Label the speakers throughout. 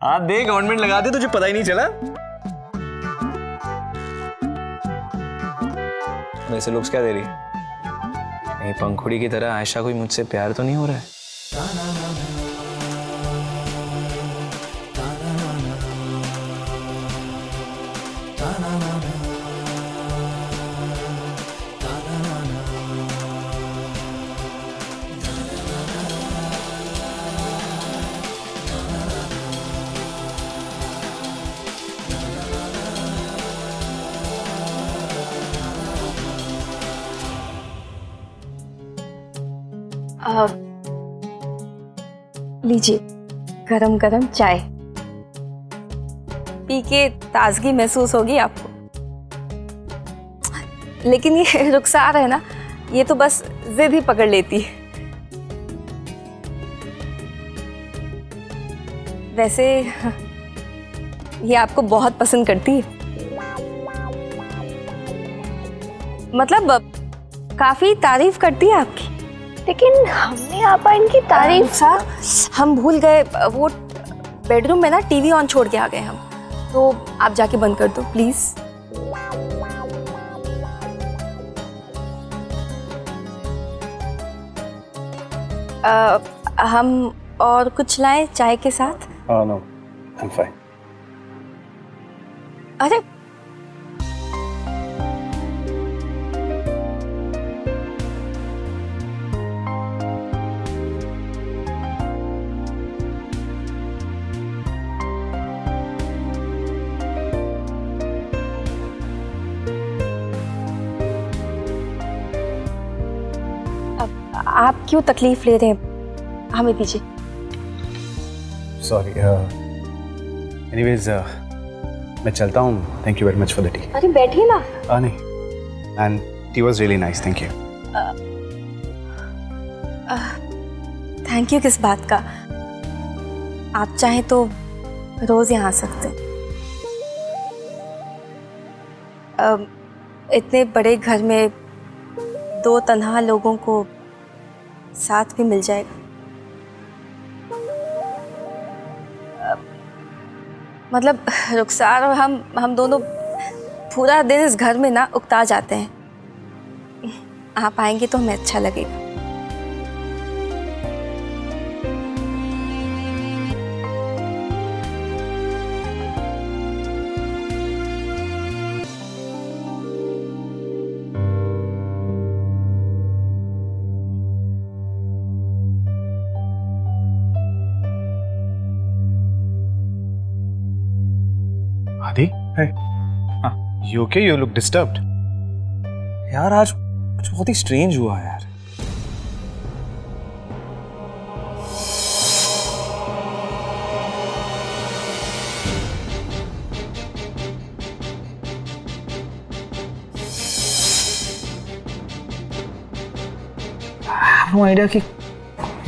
Speaker 1: हाँ देख गवर्नमेंट लगा दी, तुझे पता ही नहीं चला। वैसे लुक्स क्या दे रही? ये पंखुड़ी की तरह आयशा कोई मुझसे प्यार तो नहीं हो रहा है?
Speaker 2: लीजिए गरम गरम चाय, पी के ताजगी महसूस होगी आपको। लेकिन ये रुखसार है ना, ये तो बस जिद ही पकड़ लेती है। वैसे ये आपको बहुत पसंद करती है, मतलब काफी तारीफ करती है आपकी।
Speaker 3: लेकिन हमने आपा इनकी तारीफ
Speaker 2: हम भूल गए, वो बेडरूम में ना टीवी ऑन छोड़ के आ गए हम, तो आप जाके बंद कर दो प्लीज। हम और कुछ लाएं चाय के साथ?
Speaker 1: No I am fine.
Speaker 2: अरे आप क्यों तकलीफ ले रहे हैं, हमें दीजिए।
Speaker 1: सॉरी। एनीवेज मैं चलता हूँ। Thank you very much for the T.
Speaker 3: अरे बैठिए ना।
Speaker 1: नहीं, and tea was really nice, thank you.
Speaker 2: Thank you किस बात का, आप चाहें तो रोज यहाँ आ सकते हैं। इतने बड़े घर में दो तन्हा लोगों को साथ भी मिल जाएगा। मतलब रुखसार और हम दोनों पूरा दिन इस घर में ना उकता जाते हैं। आप आएंगे तो हमें अच्छा लगेगा।
Speaker 1: आदि, hey. You okay? You look disturbed. यार आज कुछ बहुत ही स्ट्रेंज हुआ यार। I have no idea कि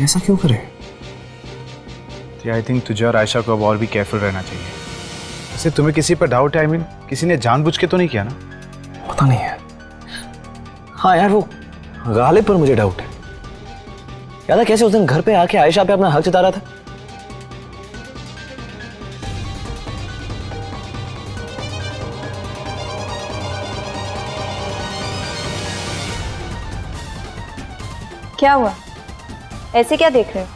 Speaker 1: ऐसा क्यों करे। I think तुझे और आयशा को अब और भी केयरफुल रहना चाहिए। वैसे तुम्हें किसी पर डाउट है? I mean, किसी ने जानबूझ के तो नहीं किया ना?
Speaker 4: पता नहीं है। हाँ यार, वो गालिब पर मुझे डाउट है। याद है कैसे उस दिन घर पे आके आयशा पे अपना हक जता रहा था?
Speaker 3: क्या हुआ, ऐसे क्या देख रहे हो?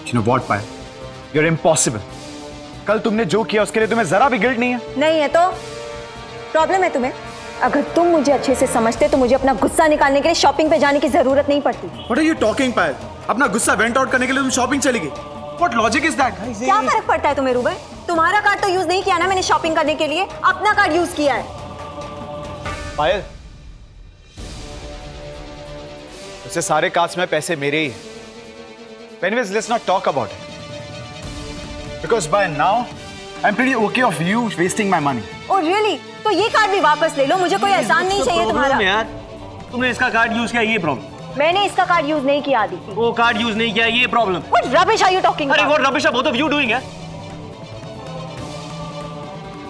Speaker 1: You know what, Payal? You're impossible. कल तुमने जो किया उसके लिए तुम्हें जरा भी गिल्ट नहीं है?
Speaker 3: नहीं है तो प्रॉब्लम है तुम्हें? अगर तुम मुझे अच्छे से समझते तो मुझे अपना गुस्सा निकालने के लिए शॉपिंग पे जाने की जरूरत नहीं पड़ती।
Speaker 1: What are you talking, Payal? अपना गुस्सा वेंट आउट करने के लिए तुम शॉपिंग चली गई। What logic is that?
Speaker 3: क्या फर्क पड़ता है तुम्हें रूबे? तुम्हारा कार्ड तो यूज नहीं किया ना मैंने शॉपिंग करने के लिए, अपना कार्ड यूज किया है।
Speaker 1: पायल, उससे सारे कार्ड्स में पैसे मेरे ही हैं। Anyways, let's not talk about it. Because by now, I'm pretty okay of you wasting my money.
Speaker 3: Oh really? तो ये कार्ड भी वापस ले लो, मुझे कोई एहसान नहीं चाहिए तुम्हारा।
Speaker 4: यार, तुमने इसका कार्ड यूज किया, ये प्रॉब्लम।
Speaker 3: मैंने इसका कार्ड यूज नहीं किया आदि।
Speaker 4: वो कार्ड यूज नहीं किया, ये problem.
Speaker 3: What rubbish are you talking about?
Speaker 4: अरे what rubbish are both of you doing, यार?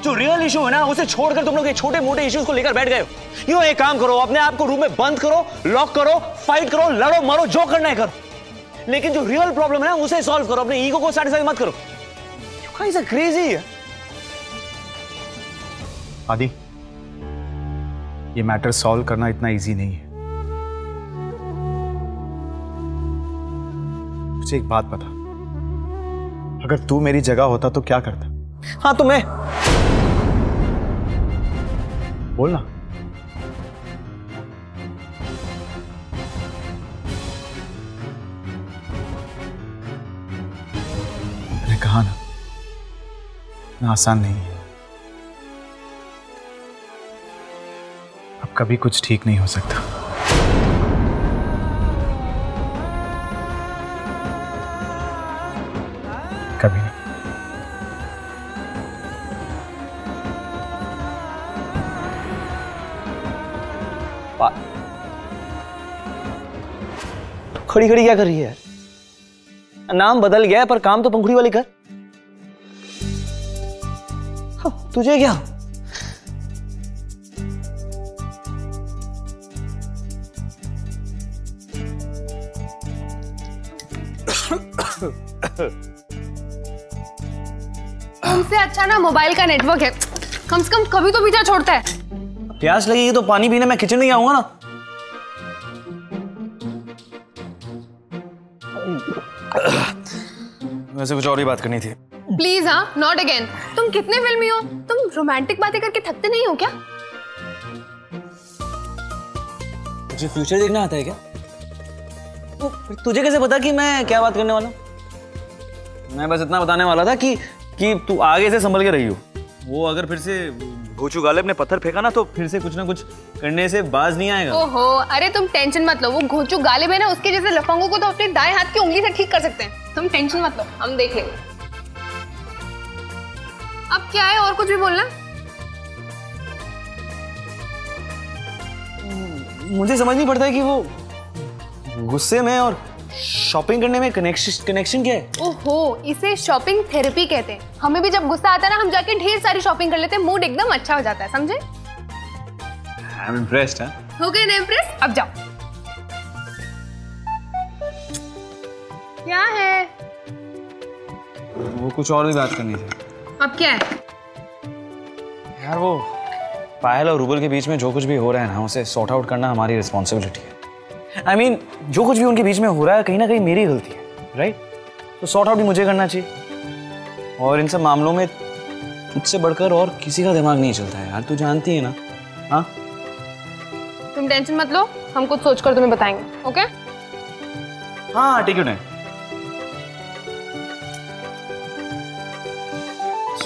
Speaker 4: जो रियल इशू है ना उसे छोड़कर तुम लोग ये छोटे मोटे इश्यूज को लेकर बैठ गए हो। एक काम करो, अपने आप को रूम में बंद करो, लॉक करो, फाइट करो, लड़ो मरो, जो करना है करो, लेकिन जो रियल प्रॉब्लम है ना उसे सॉल्व करो, अपने ईगो को सैटिस्फाई मत करो। You guys are crazy।
Speaker 1: आदि, ये मैटर सॉल्व करना इतना इजी नहीं है। मुझे एक बात बता, अगर तू मेरी जगह होता तो क्या करता?
Speaker 4: हाँ तो मैं
Speaker 1: बोलना। मैंने कहा ना, इतना आसान नहीं है। अब कभी कुछ ठीक नहीं हो सकता। कभी नहीं।
Speaker 4: खड़ी खड़ी क्या कर रही है? नाम बदल गया है पर काम तो पंखुड़ी वाली कर। हाँ, तुझे क्या?
Speaker 5: तुमसे अच्छा ना मोबाइल का नेटवर्क है, कम से कम कभी तो पीछा छोड़ता है।
Speaker 4: प्यास लगेगी तो पानी पीने मैं किचन नहीं आऊंगा ना। वैसे कुछ और ही बात करनी थी।
Speaker 5: प्लीज हाँ, नॉट अगेन। तुम कितने फिल्मी हो, तुम रोमांटिक बातें करके थकते नहीं हो क्या?
Speaker 4: तुझे फ्यूचर देखना आता है क्या? तुझे कैसे पता कि मैं क्या बात करने वाला हूँ? मैं बस इतना बताने वाला था कि तू आगे से संभल के रही हो। वो अगर फिर से घोचू गालिब ने पत्थर फेंका ना तो फिर से कुछ ना कुछ करने से बाज नहीं आएगा।
Speaker 5: ओहो, अरे तुम टेंशन मत लो, वो घोचू गालिब है ना, उसके जैसे लफंगों को तो अपने दाएं हाथ की उंगली से ठीक कर सकते हैं। तुम टेंशन मत लो, हम देख लेंगे। अब क्या है, और कुछ भी बोलना?
Speaker 4: मुझे समझ नहीं पड़ता है कि वो गुस्से में और शॉपिंग करने में कनेक्शन क्या है?
Speaker 5: ओहो, इसे शॉपिंग थेरेपी कहते हैं। हमें भी जब गुस्सा आता है ना, हम जाके ढेर सारी शॉपिंग कर लेते हैं, मूड एकदम अच्छा हो जाता है, समझे?
Speaker 4: I am impressed.
Speaker 5: हो गए ना इम्प्रेस? अब जाओ। क्या है?
Speaker 4: वो कुछ और भी बात करनी थी।
Speaker 5: अब क्या है?
Speaker 4: यार वो पायल और रूबल के बीच में जो कुछ भी हो रहा है ना, उसे सॉर्ट आउट करना हमारी रिस्पॉन्सिबिलिटी है। I mean, जो कुछ भी उनके बीच में हो रहा है कहीं ना कहीं मेरी गलती है, राइट? तो सॉर्ट आउट भी मुझे करना चाहिए। और इन सब मामलों में तुझसे बढ़कर और किसी का दिमाग नहीं चलता है यार, तू जानती है ना। हाँ,
Speaker 5: तुम टेंशन मत लो, हम कुछ सोचकर तुम्हें बताएंगे, ओके?
Speaker 4: हाँ ठीक है।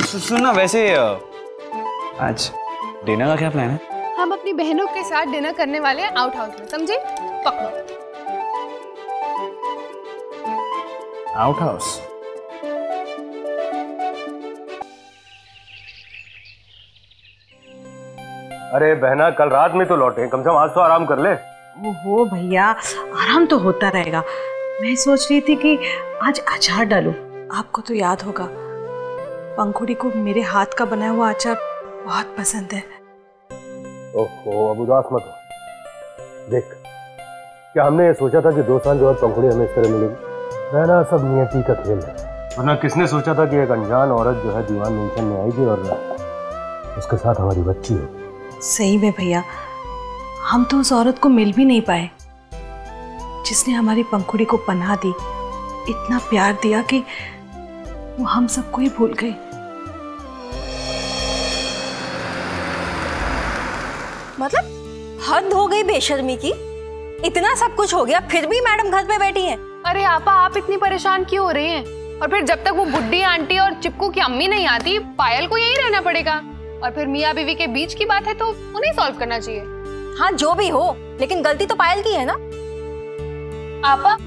Speaker 4: सुनना, वैसे आज डिनर का क्या प्लान है?
Speaker 5: हम अपनी बहनों के साथ डिनर करने वाले हैं आउट हाउस में, समझे? पकड़ो।
Speaker 1: Out house?
Speaker 6: अरे बहना, कल रात में तो लौटे, कम से कम आज तो आराम कर ले।
Speaker 7: ओहो भैया, आराम तो होता रहेगा। मैं सोच रही थी कि आज अचार डालूं। आपको तो याद होगा, पंखुड़ी को मेरे हाथ का बनाया हुआ अचार बहुत पसंद है।
Speaker 6: ओहो, अब उदास मत हो। देख, क्या हमने ये सोचा था कि 2 साल के बाद पंखुड़ी हमें इस तरह मिलेगी? बहना, सब नियति का खेल है। वरना किसने सोचा था कि एक अनजान औरत जो है दीवान मेंशन में आएगी और उसके साथ हमारी बच्ची है।
Speaker 7: सही में भैया, हम तो उस औरत को मिल भी नहीं पाए जिसने हमारी पंखुड़ी को पनाह दी, इतना प्यार दिया कि वो हम सबको ही भूल गई।
Speaker 2: मतलब हद हो गई बेशर्मी की। इतना सब कुछ हो गया फिर भी मैडम घर पे बैठी हैं।
Speaker 5: अरे आपा, आप इतनी परेशान क्यों हो रही हैं? और फिर जब तक वो बुड्ढी आंटी और चिपकू की अम्मी नहीं आती, पायल को यहीं रहना पड़ेगा। और फिर मियाँ बीवी के बीच की बात है तो उन्हें सॉल्व करना चाहिए।
Speaker 2: हाँ जो भी हो, लेकिन गलती तो पायल की है ना।
Speaker 5: आपा,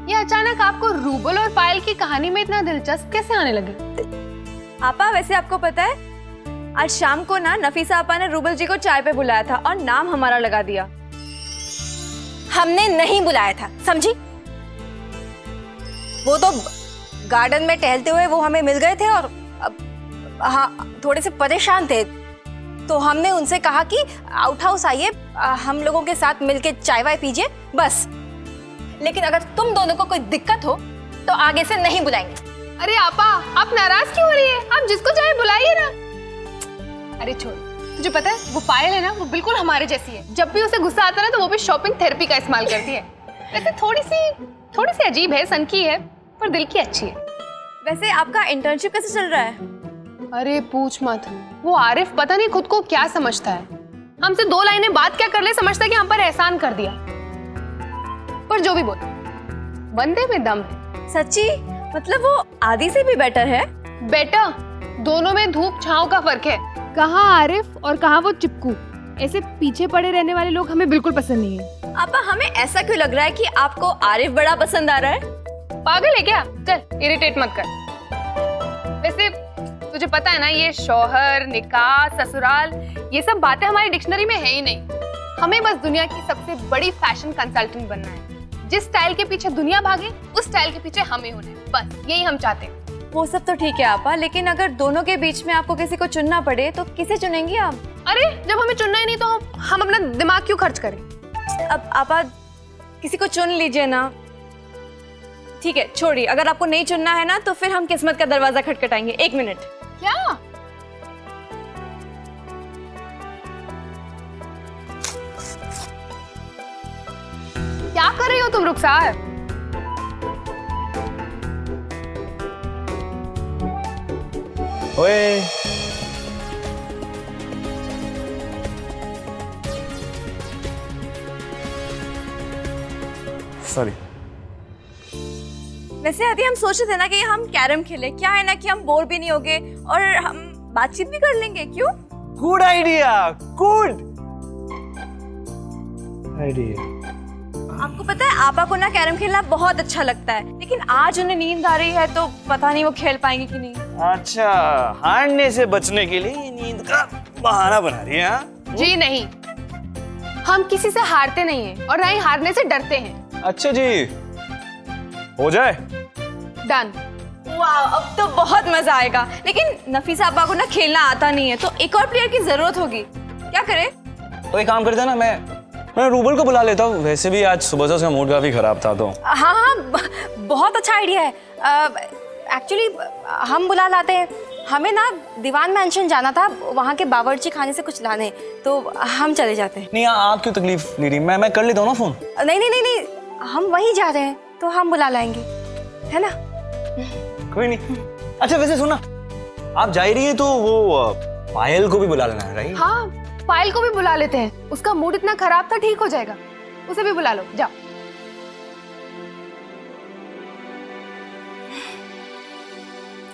Speaker 5: ये अचानक आपको रूबल और पायल की कहानी में इतना दिलचस्प कैसे आने लगी?
Speaker 8: आपा, वैसे आपको पता है, आज शाम को ना नफीसा आपा ने रूबल जी को चाय पे बुलाया था और नाम हमारा लगा दिया।
Speaker 2: हमने नहीं बुलाया था, समझी? वो तो गार्डन में टहलते हुए वो हमें मिल गए थे और अब हाँ थोड़े से परेशान थे, तो हमने उनसे कहा कि आउट हाउस आइए, हम लोगों के साथ मिलके चाय वाय पीजिए बस। लेकिन अगर तुम दोनों को कोई दिक्कत हो तो आगे से नहीं बुलाएंगे।
Speaker 5: अरे आपा, आप नाराज क्यों हो रही है? आप जिसको चाहे बुलाइए ना। अरे छोड़, तुझे पता है वो पायल है ना, वो बिल्कुल हमारे जैसी है। जब भी उसे गुस्सा आता है ना तो वो भी शॉपिंग थेरेपी का इस्तेमाल करती है। वैसे थोड़ी सी अजीब है, सनकी है, पर दिल की अच्छी है।
Speaker 8: वैसे आपका इंटर्नशिप कैसे चल रहा है?
Speaker 5: अरे पूछ मत, वो आरिफ पता नहीं खुद को क्या समझता है। हमसे 2 लाइनें बात क्या कर ले, समझता है कि हम पर एहसान कर दिया। पर जो भी बोल, बंदे में दम है।
Speaker 8: सच्ची? मतलब वो आदि से भी बेटर है?
Speaker 5: बेटर? दोनों में धूप छांव का फर्क है। कहाँ आरिफ और कहाँ वो चिपकू। ऐसे पीछे पड़े रहने वाले लोग हमें बिल्कुल पसंद नहीं है।
Speaker 8: आपा, हमें ऐसा क्यों लग रहा है कि आपको आरिफ बड़ा पसंद आ रहा है?
Speaker 5: पागल है क्या? चल इरिटेट मत कर। वैसे तुझे पता है ना, ये शौहर, निकाह, ससुराल, ये सब बातें हमारी डिक्शनरी में है ही नहीं। हमें बस दुनिया की सबसे बड़ी फैशन कंसल्टेंट बनना है। जिस स्टाइल के पीछे दुनिया भागे, उस स्टाइल के पीछे हमें होना है, बस यही हम चाहते हैं।
Speaker 8: वो सब तो ठीक है आपा, लेकिन अगर दोनों के बीच में आपको किसी को चुनना पड़े तो किसे चुनेंगी आप?
Speaker 5: अरे जब हमें चुनना ही नहीं तो हम अपना दिमाग क्यों खर्च करें?
Speaker 8: अब आपा किसी को चुन लीजिए ना। ठीक है छोड़िए, अगर आपको नहीं चुनना है ना तो फिर हम किस्मत का दरवाजा खटखटाएंगे। 1 मिनट।
Speaker 5: क्या? क्या कर रही हो तुम रुखसार?
Speaker 4: ओए सॉरी।
Speaker 8: वैसे आदि हम सोच रहे थे ना कि हम कैरम खेले। क्या है ना कि हम बोर भी नहीं होंगे और हम बातचीत भी कर लेंगे। क्यों?
Speaker 4: Good idea, good idea.
Speaker 8: आपको पता है आपा को ना कैरम खेलना बहुत अच्छा लगता है, लेकिन आज उन्हें नींद आ रही है तो पता नहीं वो खेल पाएंगे कि नहीं।
Speaker 4: अच्छा, हारने से बचने के लिए ये नींद का बहाना बना रही है?
Speaker 5: जी नहीं, हम किसी से हारते नहीं हैं और ना ही हारने से डरते हैं।
Speaker 4: अच्छा जी, हो जाए।
Speaker 5: डन।
Speaker 8: वाह, अब तो बहुत मजा आएगा। लेकिन नफीसा आपा को ना खेलना आता नहीं है, तो एक और प्लेयर की जरूरत होगी। क्या करें?
Speaker 4: तो एक काम करते हैं ना, मैं रूबल को बुला लेता हूँ। वैसे भी आज सुबह से उसका मूड काफी खराब था तो।
Speaker 2: हाँ बहुत अच्छा आइडिया है। एक्चुअली हम बुला लाते हैं। हमें ना दीवान मैंशन जाना था, वहाँ के बावर्ची खाने से कुछ लाने, तो हम चले जाते हैं।
Speaker 4: नहीं, आप क्यों तकलीफ ले रही? मैं कर लेता हूँ ना फोन।
Speaker 2: नहीं, हम वहीं जा रहे हैं तो हम बुला लाएंगे, है ना?
Speaker 4: कोई नहीं। अच्छा वैसे सुना, आप जा ही रही है तो वो पायल को भी बुला लेना है, राइट?
Speaker 5: हाँ, पायल को भी बुला लेते हैं। उसका मूड इतना खराब था, ठीक हो जाएगा। उसे भी बुला लो, जाओ।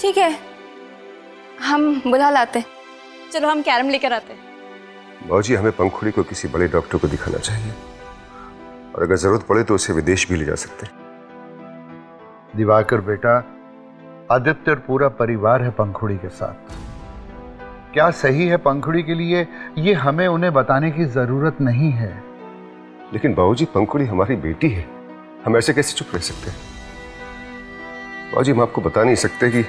Speaker 2: ठीक है, हम बुला लाते।
Speaker 8: चलो हम कैरम लेकर आते हैं।
Speaker 6: बाबूजी, हमें पंखुड़ी को किसी बड़े डॉक्टर को दिखाना चाहिए, और अगर जरूरत पड़े तो उसे विदेश भी ले जा सकते हैं।
Speaker 9: दिवाकर बेटा, आदित्य और पूरा परिवार है पंखुड़ी के साथ। क्या सही है पंखुड़ी के लिए, ये हमें उन्हें बताने की जरूरत नहीं है।
Speaker 6: लेकिन बाबूजी, पंखुड़ी हमारी बेटी है, हम ऐसे कैसे चुप रह सकते हैं? बाबूजी, हम आपको बता नहीं सकते कि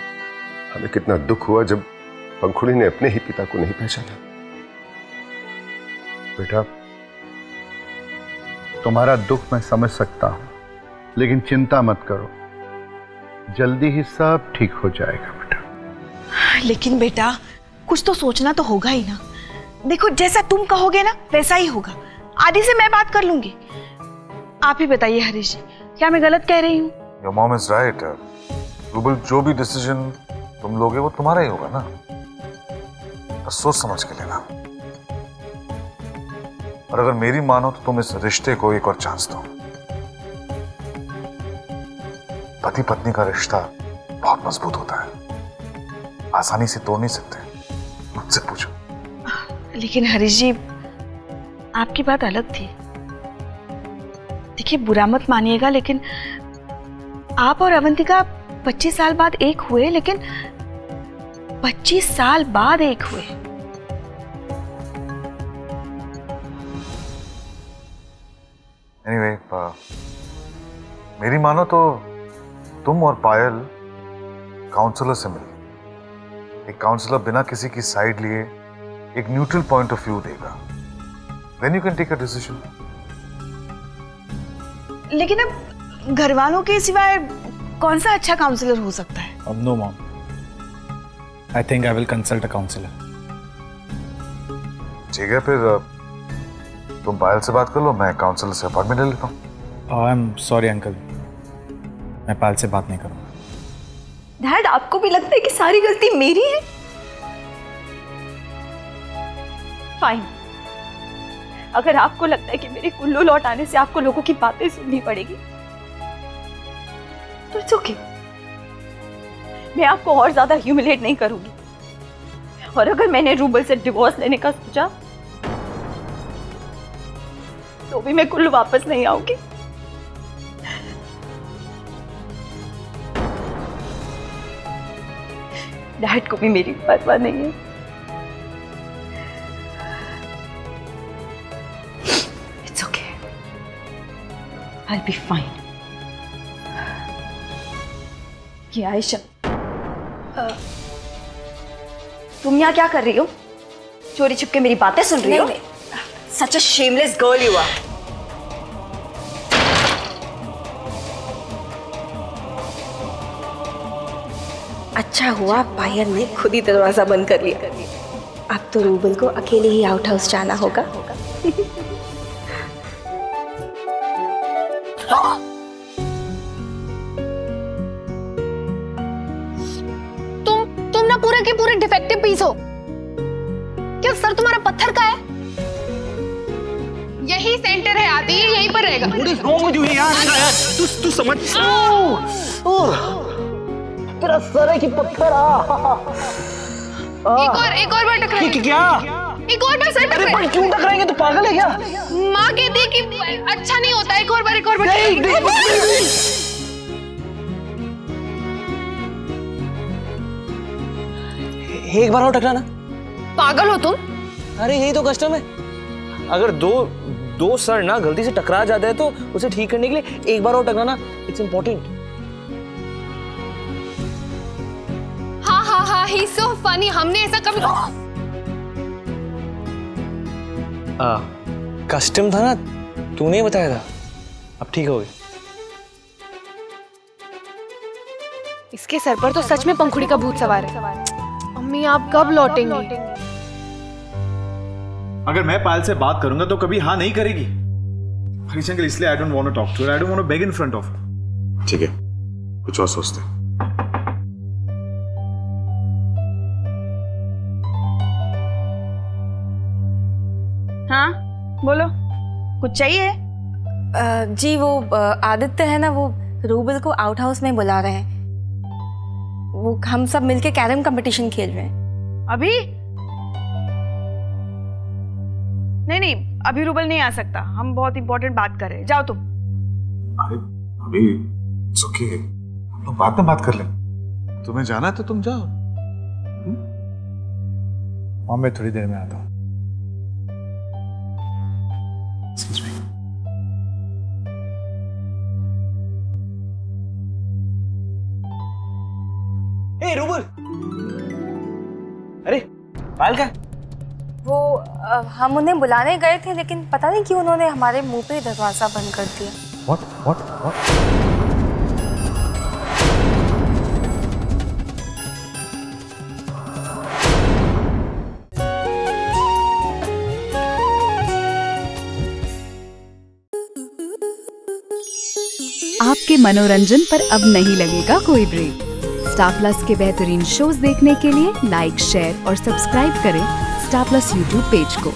Speaker 6: हमें कितना दुख हुआ जब पंखुड़ी ने अपने ही पिता को नहीं पहचाना।
Speaker 9: बेटा, तुम्हारा दुख मैं समझ सकता हूं, लेकिन चिंता मत करो, जल्दी ही सब ठीक हो जाएगा बेटा।
Speaker 7: लेकिन बेटा कुछ तो सोचना तो होगा ही ना। देखो जैसा तुम कहोगे ना वैसा ही होगा। आदि से मैं बात कर लूंगी। आप ही बताइए हरीश जी, क्या मैं गलत कह रही हूँ?
Speaker 10: Your mom is right. Rouble, जो भी डिसीजन तुम लोगे वो तुम्हारा ही होगा ना, बस सोच समझ के लेना। और अगर मेरी मानो तो तुम इस रिश्ते को एक और चांस दो। पति पत्नी का रिश्ता बहुत मजबूत होता है, आसानी से तोड़ नहीं सकते। मुझसे पूछो।
Speaker 7: लेकिन हरीश जी, आपकी बात अलग थी। देखिए बुरा मत मानिएगा, लेकिन आप और अवंतिका 25 साल बाद एक हुए, लेकिन 25 साल बाद एक हुए।
Speaker 10: Anyway, मेरी मानो तो तुम और पायल काउंसलर से मिल, एक काउंसलर बिना किसी की साइड लिए एक न्यूट्रल पॉइंट ऑफ व्यू देगा। Then you can take a decision.
Speaker 7: लेकिन अब घर वालों के सिवाय कौन सा अच्छा काउंसलर हो सकता है?
Speaker 1: No, mom. I think I will consult a counselor.
Speaker 10: ठीक है, फिर तुम पायल से बात कर लो, मैं काउंसलर से अपॉइंटमेंट ले लेता हूँ।
Speaker 1: आई एम सॉरी अंकल, मैं पायल से बात नहीं करूँगा।
Speaker 3: डैड, आपको भी लगता है कि सारी गलती मेरी है? फाइन, अगर आपको लगता है कि मेरे कुल्लू लौट आने से आपको लोगों की बातें सुननी पड़ेगी तो इट्स ओके। मैं आपको और ज्यादा ह्यूमिलेट नहीं करूंगी। और अगर मैंने रूबल से डिवोर्स लेने का सोचा तो भी मैं कुल्लू वापस नहीं आऊंगी। डैड को भी मेरी परवाह नहीं है। It's okay, I will be fine. ये आयशा, तुम यहाँ क्या कर रही हो? चोरी छिपके मेरी बातें सुन रही हो? Such a shameless girl you are.
Speaker 2: अच्छा हुआ पायल ने खुद ही दरवाजा बंद कर लिया। अब तो रूबल को अकेले ही आउट हाउस जाना होगा।
Speaker 5: तुम ना पूरे के पूरे डिफेक्टिव पीस हो। क्या सर तुम्हारा पत्थर का है? यही सेंटर है आदि, यहीं पर रहेगा।
Speaker 4: What is wrong with you यार? तू समझ? तेरा सर है कि पत्थर?
Speaker 5: एक और बार टकराए।
Speaker 4: क्या?
Speaker 5: एक और बार सर टकराए।
Speaker 4: पर क्यों टकराएंगे? तू पागल है क्या?
Speaker 5: माँ कहती है कि अच्छा नहीं होता। एक और बार
Speaker 4: एक बार और टकराना।
Speaker 5: पागल हो तुम?
Speaker 4: अरे यही तो कस्टम है। अगर दो सर ना गलती से टकरा जाता है तो उसे ठीक करने के लिए एक बार और टकराना इट्स इम्पोर्टेंट।
Speaker 5: हाँ, ही सो फनी। हमने ऐसा कभी
Speaker 4: कस्टम था ना, तूने बताया था। अब ठीक हो गए।
Speaker 5: इसके सर पर तो सच में पंखुड़ी का भूत सवार है। अम्मी आप कब लौटेंगी?
Speaker 1: अगर मैं पायल से बात करूंगा तो कभी हाँ नहीं करेगी। हरीश अंकल, इसलिए I don't want to talk to her, I don't want to beg in front of her.
Speaker 10: ठीक है, कुछ और सोचते हैं।
Speaker 7: हाँ बोलो, कुछ चाहिए?
Speaker 2: जी वो आदित्य है ना, वो रूबल को आउट हाउस में बुला रहे हैं। वो हम सब मिलके कैरम कंपटीशन खेल रहे हैं।
Speaker 7: अभी नहीं, अभी रूबल नहीं आ सकता। हम बहुत इंपॉर्टेंट बात कर रहे हैं। जाओ तुम।
Speaker 10: अरे अभी इट्स ओके, हम लोग बाद में बात कर लें। तुम्हें जाना है तो तुम जाओ।
Speaker 1: हाँ, मैं थोड़ी देर में आता हूँ।
Speaker 4: ए रूबल, अरे पायल का?
Speaker 2: वो हम उन्हें बुलाने गए थे, लेकिन पता नहीं क्यों उन्होंने हमारे मुंह पे दरवाजा बंद कर दिया।
Speaker 10: What?
Speaker 11: आपके मनोरंजन पर अब नहीं लगेगा कोई ब्रेक। स्टार प्लस के बेहतरीन शोज देखने के लिए लाइक, शेयर और सब्सक्राइब करें स्टार प्लस यूट्यूब पेज को।